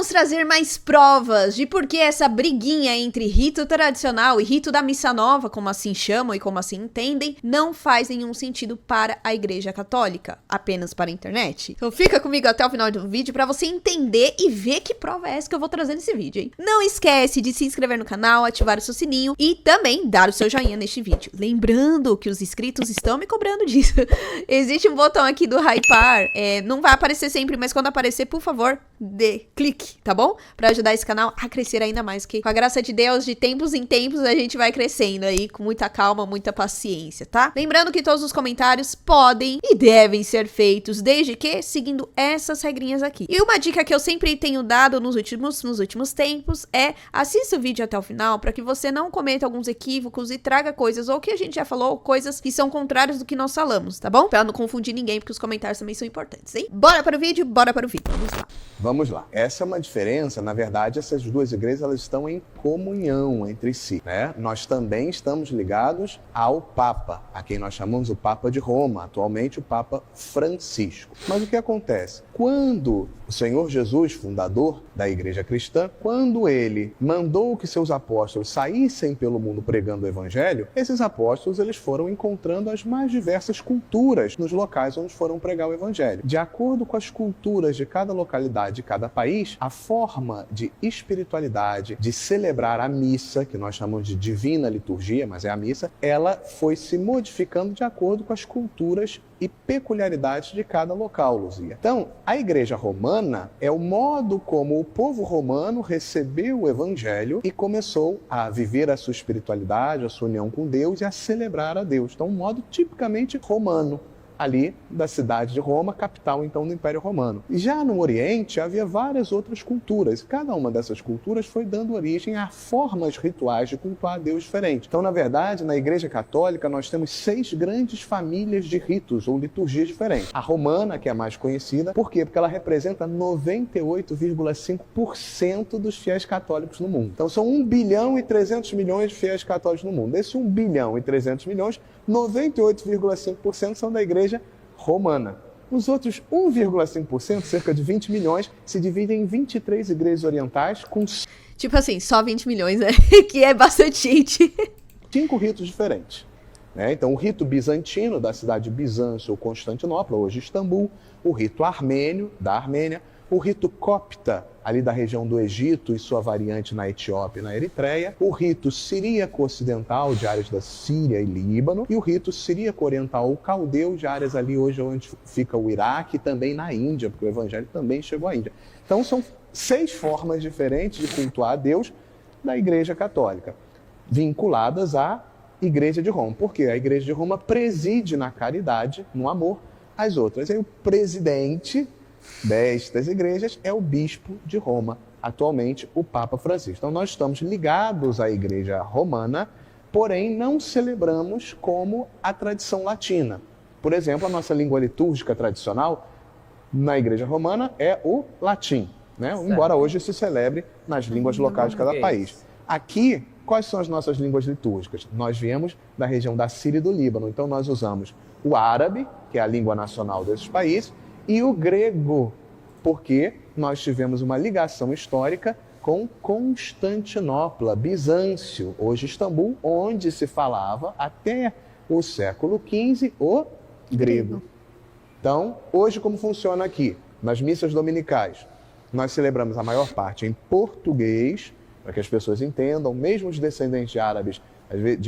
Vamos trazer mais provas de por que essa briguinha entre rito tradicional e rito da missa nova, como assim chamam e como assim entendem, não faz nenhum sentido para a Igreja Católica, apenas para a internet. Então fica comigo até o final do vídeo para você entender e ver que prova é essa que eu vou trazer nesse vídeo, hein? Não esquece de se inscrever no canal, ativar o seu sininho e também dar o seu joinha neste vídeo. Lembrando que os inscritos estão me cobrando disso. Existe um botão aqui do hypar, não vai aparecer sempre, mas quando aparecer, por favor, dê clique, tá bom? Pra ajudar esse canal a crescer ainda mais, que com a graça de Deus, de tempos em tempos, a gente vai crescendo aí com muita calma, muita paciência, tá? Lembrando que todos os comentários podem e devem ser feitos, desde que seguindo essas regrinhas aqui. E uma dica que eu sempre tenho dado nos últimos tempos é assista o vídeo até o final para que você não cometa alguns equívocos e traga coisas, ou que a gente já falou, coisas que são contrárias do que nós falamos, tá bom? Pra não confundir ninguém, porque os comentários também são importantes, hein? Bora para o vídeo, bora para o vídeo. Vamos lá. Vamos lá. Essa é uma diferença, na verdade, essas duas igrejas elas estão em comunhão entre si, né? Nós também estamos ligados ao Papa, a quem nós chamamos o Papa de Roma, atualmente o Papa Francisco. Mas o que acontece? Quando o Senhor Jesus, fundador da igreja cristã, quando ele mandou que seus apóstolos saíssem pelo mundo pregando o evangelho, esses apóstolos eles foram encontrando as mais diversas culturas nos locais onde foram pregar o evangelho. De acordo com as culturas de cada localidade, de cada país, a forma de espiritualidade, de celebrar a missa, que nós chamamos de divina liturgia, mas é a missa, ela foi se modificando de acordo com as culturas e peculiaridades de cada local, Luzia. Então, a Igreja Romana é o modo como o povo romano recebeu o Evangelho e começou a viver a sua espiritualidade, a sua união com Deus e a celebrar a Deus. Então, um modo tipicamente romano, ali da cidade de Roma, capital então do Império Romano. E já no Oriente havia várias outras culturas. Cada uma dessas culturas foi dando origem a formas rituais de cultuar a Deus diferentes. Então, na verdade, na Igreja Católica nós temos 6 grandes famílias de ritos ou liturgias diferentes. A romana, que é a mais conhecida, por quê? Porque ela representa 98,5% dos fiéis católicos no mundo. Então são 1 bilhão e 300 milhões de fiéis católicos no mundo. Desse 1 bilhão e 300 milhões, 98,5% são da Igreja Romana. Os outros 1,5%, cerca de 20 milhões, se dividem em 23 igrejas orientais com... Tipo assim, só 20 milhões, né? Que é bastante gente. 5 ritos diferentes. Então, o rito bizantino, da cidade de Bizâncio ou Constantinopla, hoje Istambul, o rito armênio, da Armênia, o rito copta, ali da região do Egito e sua variante na Etiópia e na Eritreia, o rito siríaco-ocidental, de áreas da Síria e Líbano, e o rito siríaco-oriental ou caldeu, de áreas ali hoje onde fica o Iraque e também na Índia, porque o evangelho também chegou à Índia. Então são 6 formas diferentes de cultuar a Deus da Igreja Católica, vinculadas à Igreja de Roma. Porque a Igreja de Roma preside na caridade, no amor, as outras. E aí o presidente destas igrejas é o bispo de Roma, atualmente o Papa Francisco. Então nós estamos ligados à Igreja Romana, porém não celebramos como a tradição latina. Por exemplo, a nossa língua litúrgica tradicional na Igreja Romana é o latim, né? Embora hoje se celebre nas línguas locais de cada país. Aqui, quais são as nossas línguas litúrgicas? Nós viemos da região da Síria e do Líbano, então nós usamos o árabe, que é a língua nacional desses países, e o grego, porque nós tivemos uma ligação histórica com Constantinopla, Bizâncio, hoje Istambul, onde se falava até o século XV o grego. Então, hoje como funciona aqui? Nas missas dominicais, nós celebramos a maior parte em português, para que as pessoas entendam, mesmo os descendentes de árabes, às vezes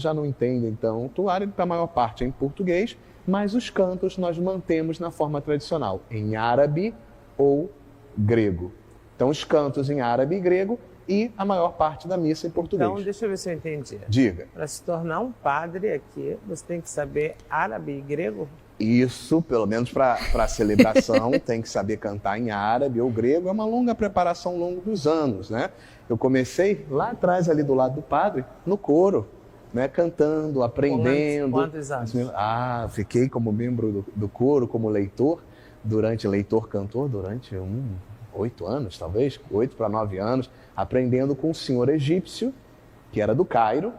já não entendem, então o árabe, para a maior parte, é em português, mas os cantos nós mantemos na forma tradicional, em árabe ou grego. Então, os cantos em árabe e grego e a maior parte da missa em português. Então, deixa eu ver se eu entendi. Diga. Para se tornar um padre aqui, você tem que saber árabe e grego? Isso, pelo menos para a celebração, tem que saber cantar em árabe ou grego. É uma longa preparação ao longo dos anos, né? Eu comecei lá atrás, ali do lado do padre, no coro, né, cantando, aprendendo. Quantos anos? Fiquei como membro do coro, como leitor cantor, durante 8 anos, talvez, 8 para 9 anos, aprendendo com um senhor egípcio, que era do Cairo,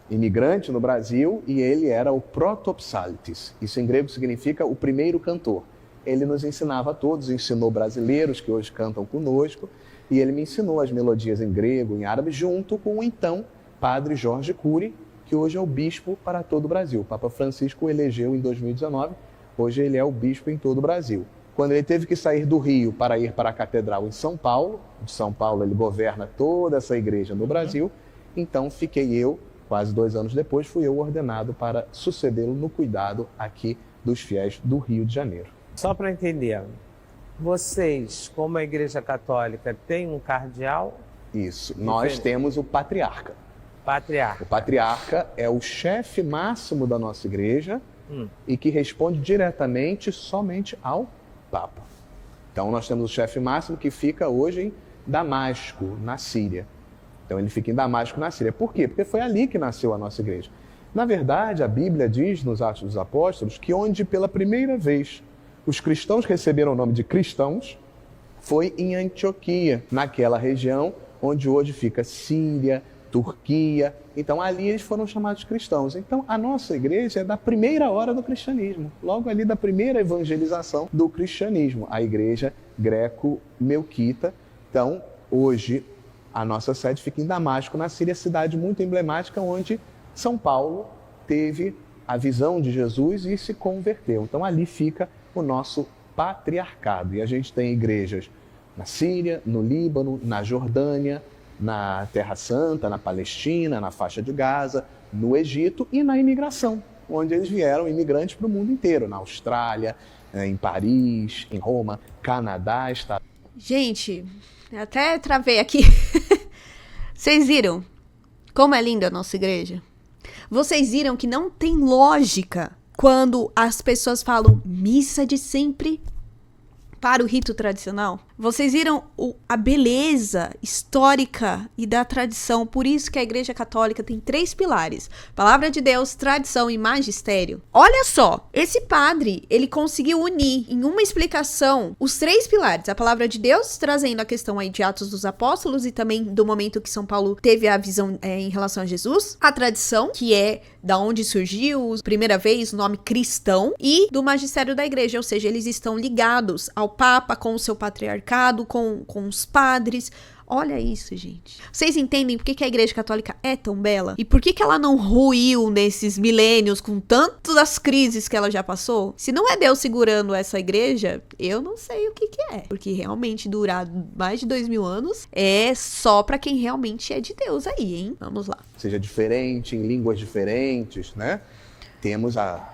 imigrante no Brasil, e ele era o protopsaltis. Isso em grego significa o primeiro cantor. ele nos ensinava a todos, ensinou brasileiros que hoje cantam conosco, e ele me ensinou as melodias em grego, em árabe, junto com o então padre Jorge Cury, que hoje é o bispo para todo o Brasil. O Papa Francisco o elegeu em 2019, hoje ele é o bispo em todo o Brasil. Quando ele teve que sair do Rio para ir para a catedral em São Paulo, de São Paulo ele governa toda essa igreja no Brasil, então fiquei eu, quase 2 anos depois, fui eu ordenado para sucedê-lo no cuidado aqui dos fiéis do Rio de Janeiro. Só para entender, vocês, como a Igreja Católica, têm um cardeal? Isso, nós temos o patriarca. Patriarca. O patriarca é o chefe máximo da nossa igreja e que responde diretamente somente ao Papa. Então nós temos o chefe máximo que fica hoje em Damasco, na Síria. Então ele fica em Damasco, na Síria. Por quê? Porque foi ali que nasceu a nossa igreja. Na verdade, a Bíblia diz nos Atos dos Apóstolos que onde pela primeira vez os cristãos receberam o nome de cristãos foi em Antioquia, naquela região onde hoje fica Síria, Turquia. Então ali eles foram chamados cristãos. Então a nossa igreja é da primeira hora do cristianismo, logo ali da primeira evangelização do cristianismo, a igreja greco-melquita. Então hoje a nossa sede fica em Damasco, na Síria, cidade muito emblemática onde São Paulo teve a visão de Jesus e se converteu. Então ali fica o nosso patriarcado. E a gente tem igrejas na Síria, no Líbano, na Jordânia, na Terra Santa, na Palestina, na faixa de Gaza, no Egito e na imigração, onde eles vieram imigrantes para o mundo inteiro, na Austrália, em Paris, em Roma, Canadá, Estados Unidos. Gente, até travei aqui. Vocês viram como é linda a nossa igreja? Vocês viram que não tem lógica quando as pessoas falam missa de sempre para o rito tradicional? Vocês viram a beleza histórica e da tradição. Por isso que a Igreja Católica tem 3 pilares: Palavra de Deus, tradição e magistério. Olha só, esse padre, ele conseguiu unir em uma explicação os 3 pilares: a Palavra de Deus, trazendo a questão aí de Atos dos Apóstolos e também do momento que São Paulo teve a visão em relação a Jesus, a tradição, que é da onde surgiu, primeira vez, o nome cristão, e do magistério da igreja, ou seja, eles estão ligados ao Papa, com o seu patriarcado, com os padres. Olha isso, gente. Vocês entendem por que a Igreja Católica é tão bela? E por que ela não ruiu nesses milênios com tantas das crises que ela já passou? Se não é Deus segurando essa igreja, eu não sei o que é. Porque realmente durar mais de 2000 anos é só pra quem realmente é de Deus aí, hein? Vamos lá. Seja diferente, em línguas diferentes, né? Temos a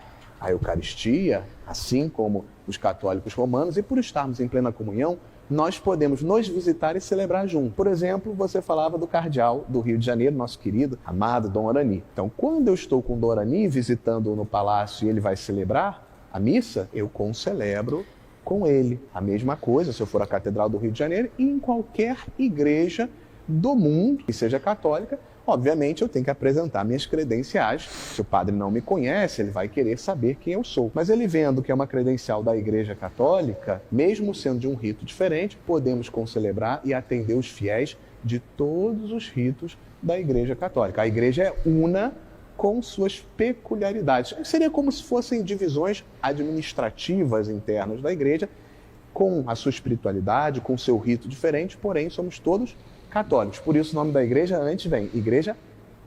Eucaristia, assim como os católicos romanos, e por estarmos em plena comunhão, nós podemos nos visitar e celebrar junto. Por exemplo, você falava do cardeal do Rio de Janeiro, nosso querido, amado Dom Orani. Então, quando eu estou com o Dom Orani visitando-o no palácio e ele vai celebrar a missa, eu concelebro com ele. A mesma coisa se eu for à Catedral do Rio de Janeiro e em qualquer igreja do mundo que seja católica. Obviamente, eu tenho que apresentar minhas credenciais. Se o padre não me conhece, ele vai querer saber quem eu sou. Mas ele vendo que é uma credencial da Igreja Católica, mesmo sendo de um rito diferente, podemos concelebrar e atender os fiéis de todos os ritos da Igreja Católica. A Igreja é una com suas peculiaridades. Seria como se fossem divisões administrativas internas da Igreja, com a sua espiritualidade, com o seu rito diferente, porém somos todos católicos. Por isso o nome da igreja antes vem Igreja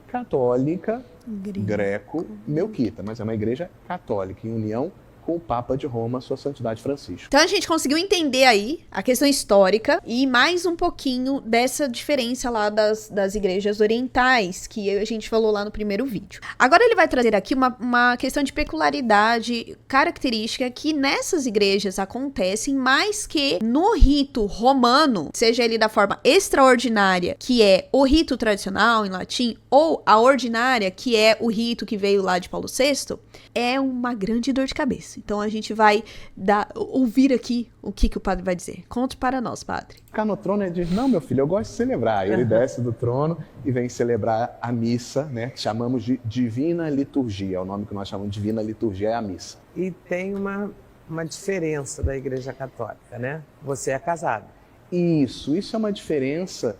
Católica Greco-Melquita, mas é uma igreja católica em união com o Papa de Roma, Sua Santidade Francisco. Então a gente conseguiu entender aí a questão histórica e mais um pouquinho dessa diferença lá das igrejas orientais, que a gente falou lá no primeiro vídeo. Agora ele vai trazer aqui uma questão de peculiaridade, característica que nessas igrejas acontecem mais que no rito romano, seja ele da forma extraordinária, que é o rito tradicional em latim, ou a ordinária, que é o rito que veio lá de Paulo VI, é uma grande dor de cabeça. Então a gente vai ouvir aqui o que o padre vai dizer. Conte para nós, padre. Ficar no trono, ele diz: não, meu filho, eu gosto de celebrar. Ele desce do trono e vem celebrar a missa, né, que chamamos de Divina Liturgia. É o nome que nós chamamos de Divina Liturgia, é a missa. E tem uma diferença da Igreja Católica, né? Você é casado. Isso é uma diferença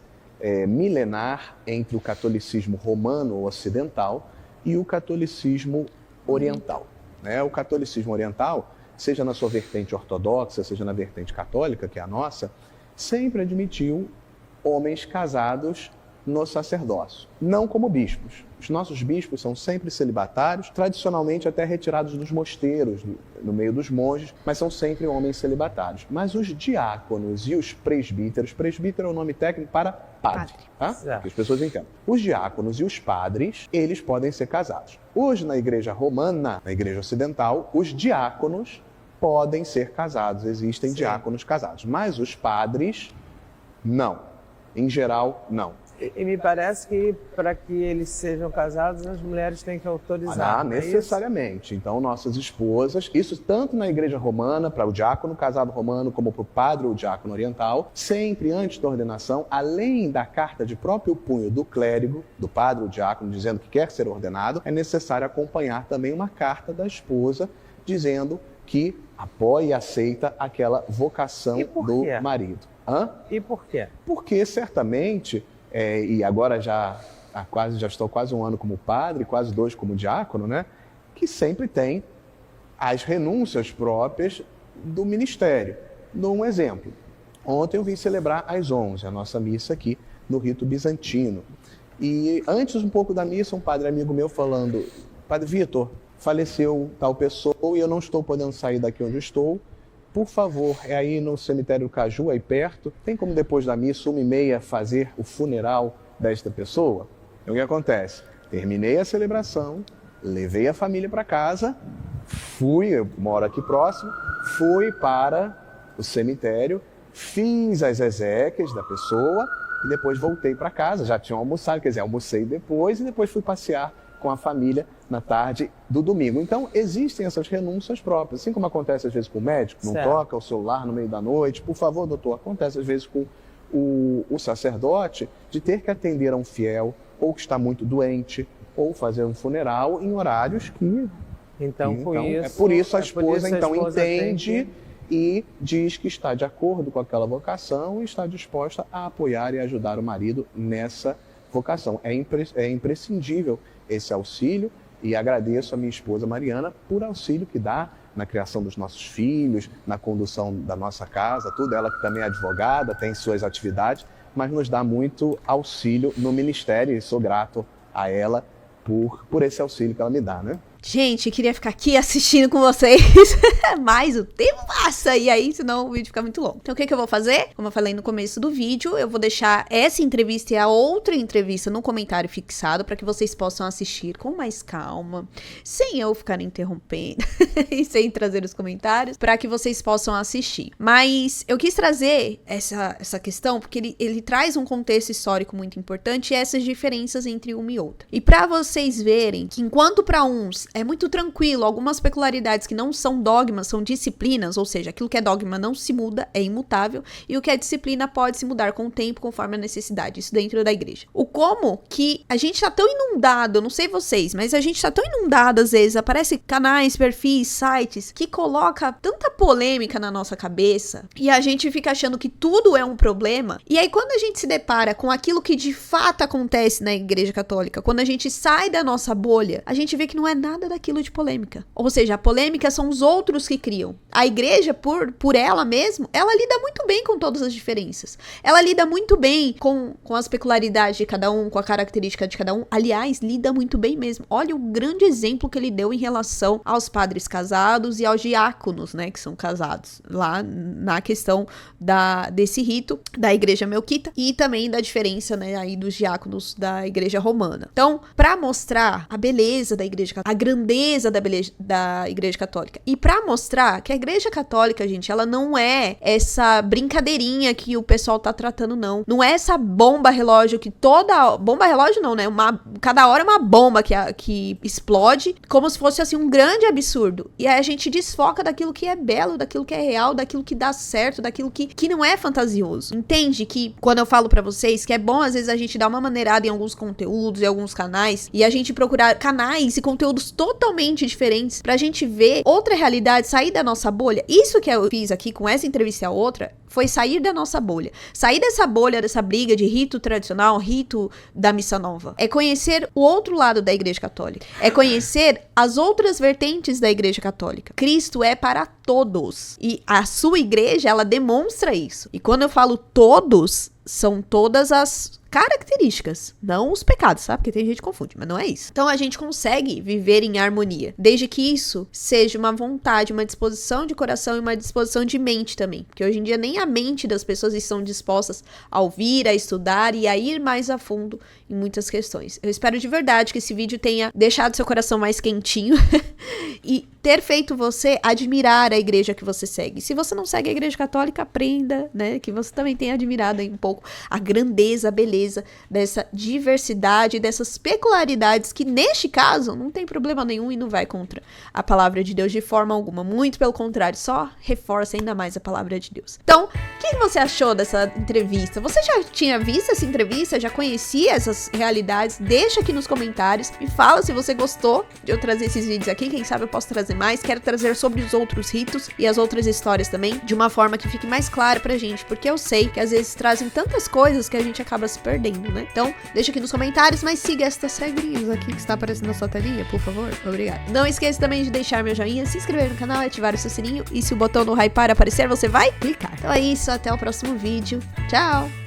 milenar entre o catolicismo romano ou ocidental e o catolicismo oriental. O catolicismo oriental seja na sua vertente ortodoxa, seja na vertente católica, que é a nossa, sempre admitiu homens casados no sacerdócio, não como bispos. Os nossos bispos são sempre celibatários, tradicionalmente até retirados dos mosteiros, no meio dos monges, mas são sempre homens celibatários. Mas os diáconos e os presbíteros, presbítero é o nome técnico para padre, tá? Que as pessoas entendam. Os diáconos e os padres, eles podem ser casados. Hoje, na igreja romana, na igreja ocidental, os diáconos podem ser casados, existem diáconos casados, mas os padres, não. Em geral, não. E me parece que para que eles sejam casados, as mulheres têm que autorizar. Necessariamente. Então, nossas esposas, isso tanto na igreja romana, para o diácono casado romano, como para o padre ou diácono oriental, sempre antes da ordenação, além da carta de próprio punho do clérigo, do padre ou diácono, dizendo que quer ser ordenado, é necessário acompanhar também uma carta da esposa, dizendo que apoia e aceita aquela vocação do marido. E por quê? Porque certamente... e agora já estou quase um ano como padre, quase 2 como diácono, né? Que sempre tem as renúncias próprias do ministério. Dou um exemplo. Ontem eu vim celebrar às 11, a nossa missa aqui no rito bizantino. E antes um pouco da missa, um padre amigo meu falando, Padre Vitor, faleceu tal pessoa e eu não estou podendo sair daqui onde eu estou. Por favor, é aí no cemitério do Caju, aí perto, tem como depois da missa, 1h30, fazer o funeral desta pessoa? E o que acontece? Terminei a celebração, levei a família para casa, eu moro aqui próximo, fui para o cemitério, fiz as exéquias da pessoa e depois voltei para casa. Já tinha almoçado, quer dizer, almocei depois e depois fui passear com a família na tarde do domingo. Então, existem essas renúncias próprias. Assim como acontece às vezes com o médico, não toca o celular no meio da noite. Por favor, doutor, acontece às vezes com o sacerdote de ter que atender a um fiel, ou que está muito doente, ou fazer um funeral em horários que... Por isso a esposa entende e diz que está de acordo com aquela vocação e está disposta a apoiar e ajudar o marido nessa vocação. É imprescindível esse auxílio e agradeço a minha esposa Mariana por auxílio que dá na criação dos nossos filhos, na condução da nossa casa, tudo. Ela que também é advogada, tem suas atividades, mas nos dá muito auxílio no ministério e sou grato a ela por esse auxílio que ela me dá, né? Gente, queria ficar aqui assistindo com vocês, mas o tempo passa e aí senão o vídeo fica muito longo. Então o que eu vou fazer? Como eu falei no começo do vídeo, eu vou deixar essa entrevista e a outra entrevista no comentário fixado para que vocês possam assistir com mais calma, sem eu ficar interrompendo e sem trazer os comentários, para que vocês possam assistir. Mas eu quis trazer essa questão porque ele traz um contexto histórico muito importante e essas diferenças entre uma e outra. E para vocês verem que enquanto para uns é muito tranquilo, algumas peculiaridades que não são dogmas, são disciplinas, ou seja, aquilo que é dogma não se muda, é imutável, e o que é disciplina pode se mudar com o tempo, conforme a necessidade, isso dentro da igreja. O como que a gente tá tão inundado, eu não sei vocês, mas a gente tá tão inundado às vezes, aparece canais, perfis, sites, que coloca tanta polêmica na nossa cabeça, e a gente fica achando que tudo é um problema, e aí quando a gente se depara com aquilo que de fato acontece na igreja católica, quando a gente sai da nossa bolha, a gente vê que não é nada daquilo de polêmica. Ou seja, a polêmica são os outros que criam. A igreja, por ela mesma, ela lida muito bem com todas as diferenças. Ela lida muito bem com as peculiaridades de cada um, com a característica de cada um. Aliás, lida muito bem mesmo. Olha o grande exemplo que ele deu em relação aos padres casados e aos diáconos, né, que são casados. Lá na questão desse rito da igreja melquita e também da diferença, né, aí dos diáconos da igreja romana. Então, para mostrar a beleza da igreja católica, a grandeza da igreja católica. E pra mostrar que a igreja católica, gente, ela não é essa brincadeirinha que o pessoal tá tratando, não. Não é essa bomba relógio que bomba relógio não, né? Cada hora é uma bomba que explode como se fosse, assim, um grande absurdo. E aí a gente desfoca daquilo que é belo, daquilo que é real, daquilo que dá certo, daquilo que não é fantasioso. Entende que quando eu falo pra vocês que é bom, às vezes, a gente dar uma maneirada em alguns conteúdos, em alguns canais, e a gente procurar canais e conteúdos totalmente diferentes pra gente ver outra realidade, sair da nossa bolha. Isso que eu fiz aqui com essa entrevista e a outra foi sair da nossa bolha. Sair dessa bolha, dessa briga de rito tradicional, rito da missa nova. É conhecer o outro lado da Igreja Católica. É conhecer as outras vertentes da Igreja Católica. Cristo é para todos. E a sua igreja, ela demonstra isso. E quando eu falo todos, são todas as características, não os pecados, sabe? Porque tem gente que confunde, mas não é isso. Então a gente consegue viver em harmonia, desde que isso seja uma vontade, uma disposição de coração e uma disposição de mente também. Porque hoje em dia nem a mente das pessoas estão dispostas a ouvir, a estudar e a ir mais a fundo em muitas questões. Eu espero de verdade que esse vídeo tenha deixado seu coração mais quentinho e ter feito você admirar a igreja que você segue. Se você não segue a Igreja Católica, aprenda, né? Que você também tenha admirado aí um pouco a grandeza, a beleza dessa diversidade, dessas peculiaridades que, neste caso, não tem problema nenhum e não vai contra a palavra de Deus de forma alguma. Muito pelo contrário, só reforça ainda mais a palavra de Deus. Então, o que você achou dessa entrevista? Você já tinha visto essa entrevista? Já conhecia essas realidades? Deixa aqui nos comentários. Me fala se você gostou de eu trazer esses vídeos aqui. Quem sabe eu posso trazer mais. Quero trazer sobre os outros ritos e as outras histórias também, de uma forma que fique mais clara pra gente, porque eu sei que às vezes trazem tantas coisas que a gente acaba se perdendo, né? Então, deixa aqui nos comentários, mas siga estas regrinhas aqui que está aparecendo na sua telinha, por favor. Obrigada. Não esqueça também de deixar meu joinha, se inscrever no canal e ativar o seu sininho. E se o botão do hypar aparecer, você vai clicar. Então é isso, até o próximo vídeo. Tchau!